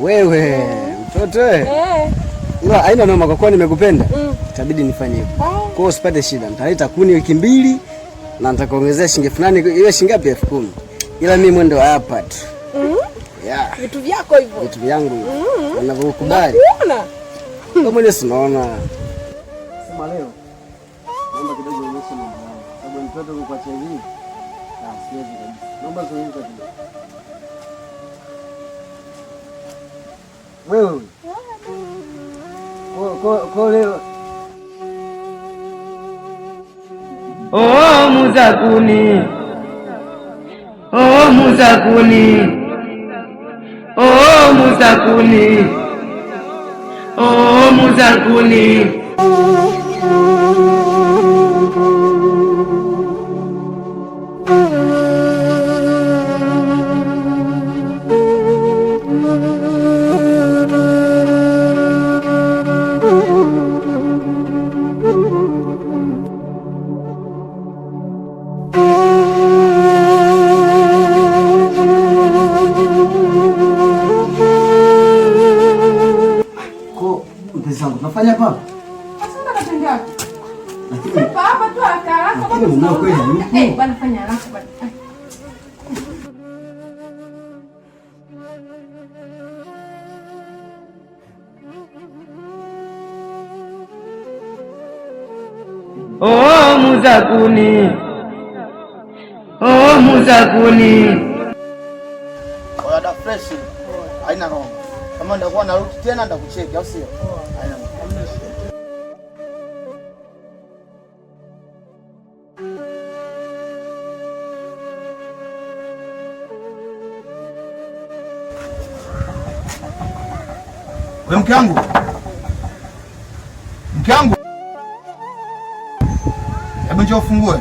Wewe mtoto ila haina noma, kwa kuwa nimekupenda itabidi nifanye hivyo. Kwa hiyo usipate shida, nitaleta kuni wiki 2 na nitakuongezea shilingi fulani. Iwe shilingi ngapi? 10,000. Ila mimi mwendo wa hapa tu. Yeah. Vitu vyako hivyo. Vitu vyangu. Unavyokubali. Unaona? Kama mwenyewe unaona. Sema leo. Naomba kidogo uonyeshe mambo yangu. Sababu mtoto kukuachia hivi. Siwezi kabisa. Naomba zungumza kidogo. Wewe. Kwa leo. Oh Muzakuni. Oh Muzakuni. Oh Muzakuni. Oh Muzakuni. Unafanya hapa? Sasa natenda hapo. Lakini hapa tu haraka kama unao kweli yupo. Bwana fanya haraka bwana. Oh Muzakuni. Oh Muzakuni. Oya da fresh. Haina noma. Kama ndakuwa narudi tena ndakucheki au sio? Haina noma. Wewe mke wangu. Mke wangu. Hebu njoo ufungue.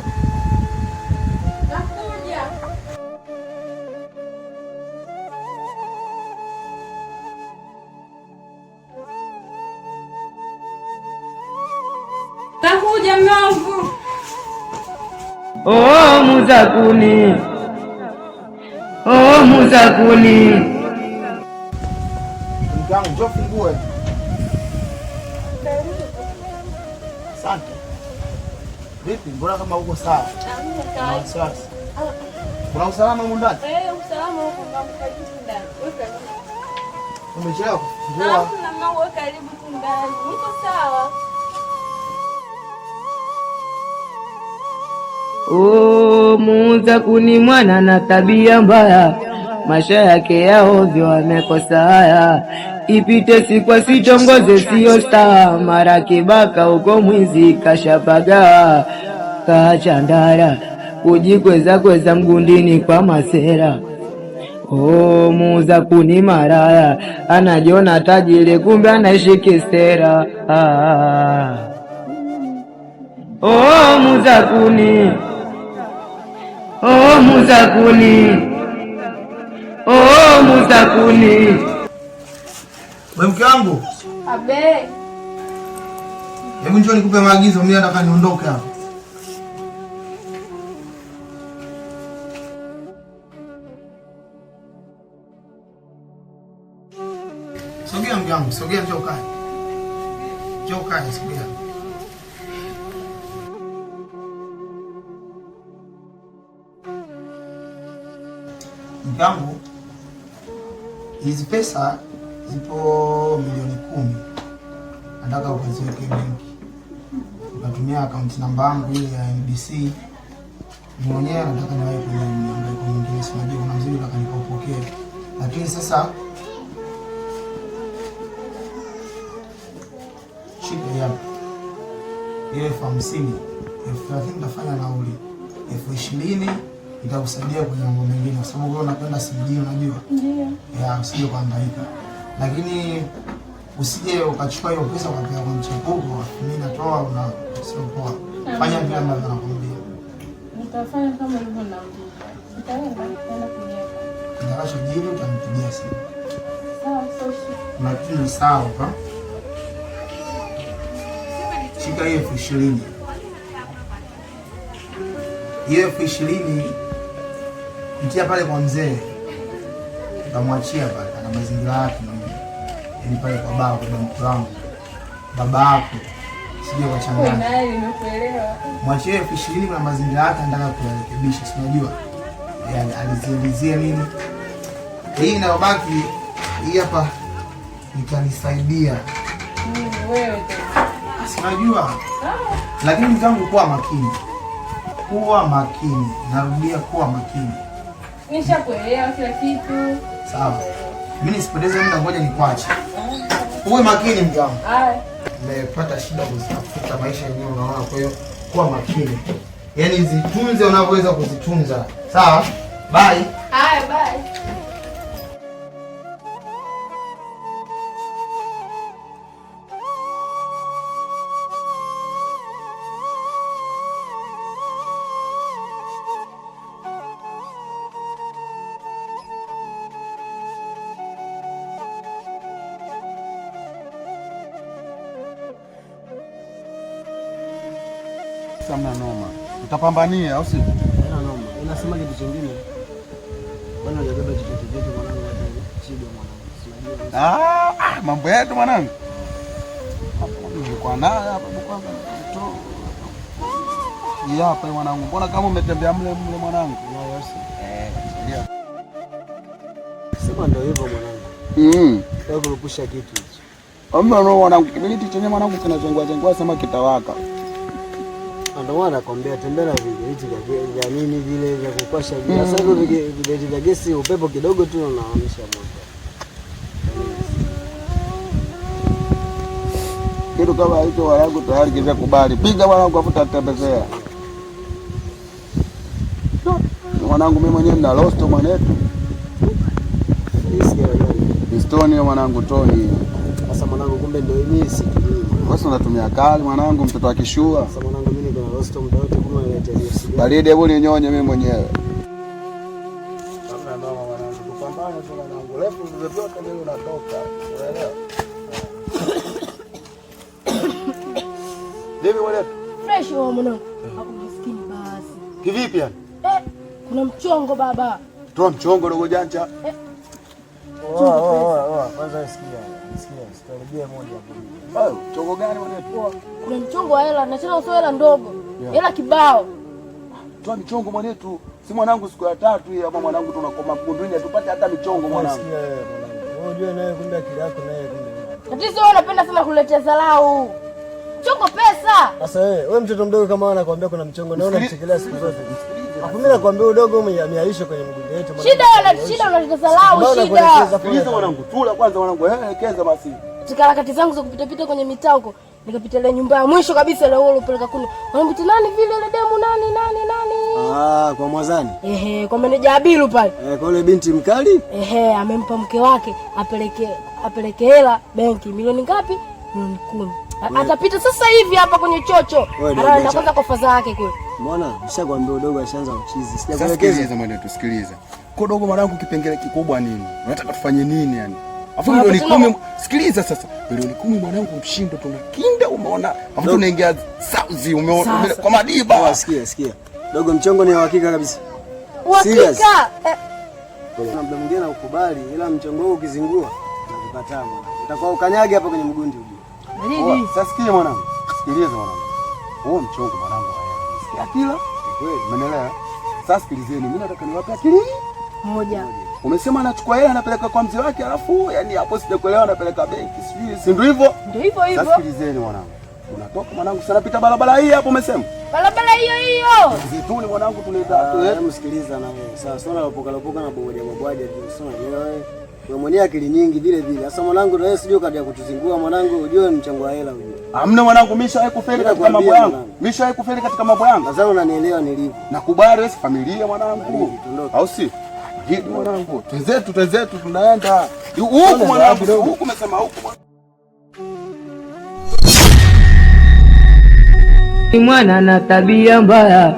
Nakuja mwanangu. Oh Muzakuni. Oh Muzakuni. Mke wangu njoo ufungue. Asante. Vipi? Mbona kama uko sawa? Hamna wasiwasi. Kuna usalama huko ndani? Usalama huko karibu ndani. Weka. Umechelewa? Hamna mama, weka karibu ndani. Niko sawa. Oh Muzakuni mwana na tabia mbaya, maisha yake ya ovyo amekosa haya. Ipite siku sitongoze sio star, mara kibaka uko mwizi kashapaga. Kachandara kujikweza mgundini kwa masera. Oh Muzakuni maraya, anajiona tajiri kumbe anaishi kisera. Oh Muzakuni. Oh Muzakuni. Oh Muzakuni. Wewe mke wangu? Abe. Hebu njoo nikupe maagizo, mimi nataka niondoke hapa. Sogea mke wangu, sogea, njoo kae. Njoo kae, sogea. Mke wangu, hizi pesa zipo milioni 10. Nataka ukaziweke benki. Unatumia akaunti namba yangu ile ya NBC. Mwenyewe nataka niwahi kwenye mlango mwingine, sijui kuna mzigo nataka nikaupokee. Lakini sasa shika hapa. Ile 50,000, 30,000 nitafanya nauli. 20,000 itakusaidia kwenye mambo mengine kwa sababu wewe unakwenda CBD unajua? Ndio. Ya, usije kuhangaika. Lakini usije ukachukua hiyo pesa ukapeleka kwa mchepuko, mimi natoa una sio poa. Fanya vile ambavyo nakwambia. Nitafanya kama hivyo na nitaenda kunyeka. Nitakachojiri utanipigia simu. Sawa, sawa. Lakini sawa pa. Shika hiyo 20,000. Hiyo 20,000 mtia pale kwa mzee. Utamwachia pale ana mazingira yake. ni pale kwa baba kwa mke wangu. Baba yako sije kwa changanya. Naye nimekuelewa. Mwachie 20,000 kuna mazingira yake anataka kurekebisha, si unajua? Yaani alizilizia nini? Hii inabaki hii hapa itanisaidia. Wewe tena. Si unajua? Lakini mzangu kuwa makini. Kuwa makini. Narudia kuwa makini. Nishakuelewa kila kitu. Sawa. Mimi nisipoteze muda, ngoja nikuache. Uwe makini mzangu. Nimepata shida kuzitafuta maisha yenyewe unaona, kwa hiyo kuwa makini. Yaani zitunze unavyoweza kuzitunza. Sawa? Bye. Haya, bye. Samna noma. Utapambania au si? Hana noma. Unasema kitu kingine. Bwana hajabeba chochote chetu mwanangu, hata shida mwanangu. Mambo yetu mwanangu. Hapo nilikuwa naye hapa kwanza. Hapa mwanangu. Mbona kama umetembea mle mwanangu? Ndio. Sema ndio hivyo mwanangu. Wewe kulupusha kitu hicho. Amna no mwanangu. Kibiti chenye mwanangu kinachengwa sema kitawaka. Ndio maana nakwambia tembea vile vya nini vile vya kupasha vile. Sasa vile vya gesi upepo kidogo tu unaamsha moto. Kitu kama hicho wanangu tayari kiza kubali. Piga mwanangu afuta tembezea. Mwanangu mimi mwenyewe na lost mwanetu. Estonia mwanangu Tony. Sasa mwanangu kumbe ndio mimi sikijui. Sasa unatumia kali mwanangu, mtoto akishua. Sasa mwanangu mimi niko na lost muda wote kumbe naletea hiyo. Baridi hebu ninyonye mimi mwenyewe. Hamna noma mwanangu. Tupambane tu mwanangu. Refu vyote ndio unatoka. Unaelewa? Vipi wale? Fresh wa mwanangu. Hapo maskini basi. Kivipi yani? Kuna mchongo baba. Toa mchongo dogo janja. Kwanza sikia, sitarejea moja hapo. Mchongo gani mwanetu? Kuna mchongo wa hela, na tena sio hela ndogo. Hela kibao. Toa mchongo mwanetu. Si mwanangu siku ya 3 hii hapa mwanangu tunakoma kunduni tupate hata michongo mwanangu. Sikia wewe mwanangu. Unajua naye kumbe akili yako naye kumbe. Tatizo wewe unapenda sana kuletea dharau. Mchongo pesa. Sasa wewe mtoto mdogo kama anakuambia kuna mchongo na unamchekelea siku zote. Mimi nakwambia udogo umeaisha kwenye mgundi yetu. Shida unaleta dharau shida. Sikiliza mwanangu, tula kwanza mwanangu, elekeza basi. Harakati zangu za kupita pita kwenye mitaa huko, nikapita ile nyumba ya mwisho kabisa ile wewe upeleka kuni. Wanamwita nani vile ile demu nani? Kwa Mwazani. Kwa meneja Abilu pale. Kwa ile binti mkali? Amempa mke wake apeleke hela benki. Milioni ngapi? Milioni 10. Atapita sasa hivi hapa kwenye chocho. Anaenda kwanza kwa faza yake kule. Umeona? Nishakwambia udogo ashaanza uchizi. Sijakuelekeza mwana wetu, sikiliza. Kwa dogo mwanangu kipengele kikubwa nini? Unataka tufanye nini yani? Afu milioni 10, sikiliza sasa. Milioni 10 mwanangu mshindo tunakinda umeona? Afu tunaingia sauzi umeona kwa madiba. Sikia. Dogo mchongo ni hakika kabisa. Hakika. Kuna mda mwingine ukubali ila mchongo huu ukizingua utakukataa mwana. Utakuwa ukanyage hapa kwenye mgundi uje. Baridi. Sasa sikia mwanangu. Sikiliza mwanangu. Huo mchongo mwanangu haya. Akila? Kweli, umeelewa? Sasa sikilizeni, mimi nataka niwape akili moja. Umesema anachukua hela anapeleka kwa mzee wake alafu yani hapo sijakuelewa anapeleka benki sijui. Si ndio hivyo? Ndio hivyo. Sasa sikilizeni mwanangu. Unatoka mwanangu sana pita barabara hii hapo umesema? Barabara hiyo. Zituni mwanangu tunaita. Msikiliza na wewe. Sasa sona lopoka na bomoja tu. Sona wewe. Wewe mwenyewe akili nyingi vile. Sasa mwanangu na wewe sijui kaja ya kutuzingua mwanangu, unajua ni mchango wa hela unajua. Hamna mwanangu, mimi nishawahi kufeli katika mambo yangu. Mimi nishawahi kufeli katika mambo yangu. Sasa unanielewa nilivyo. Nakubali wewe familia mwanangu. Au si? Gidi mwanangu. Twenzetu tunaenda. Huku mwanangu, huku umesema huku. Mwana na tabia mbaya,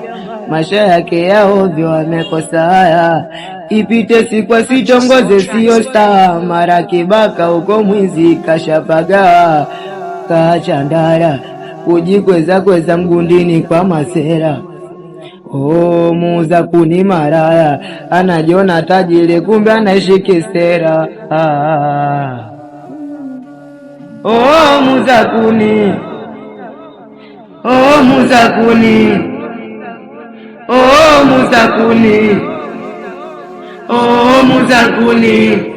maisha yake ya ovyo amekosa haya. Ipite siku sitongoze sio star, mara kibaka uko mwizi kashapaga. Kachandara kujikweza mgundini kwa masera. Muuza kuni maraya, anajiona tajiri kumbe anaishi kisera. oh Muzakuni, oh Muzakuni, oh Muzakuni, oh Muzakuni.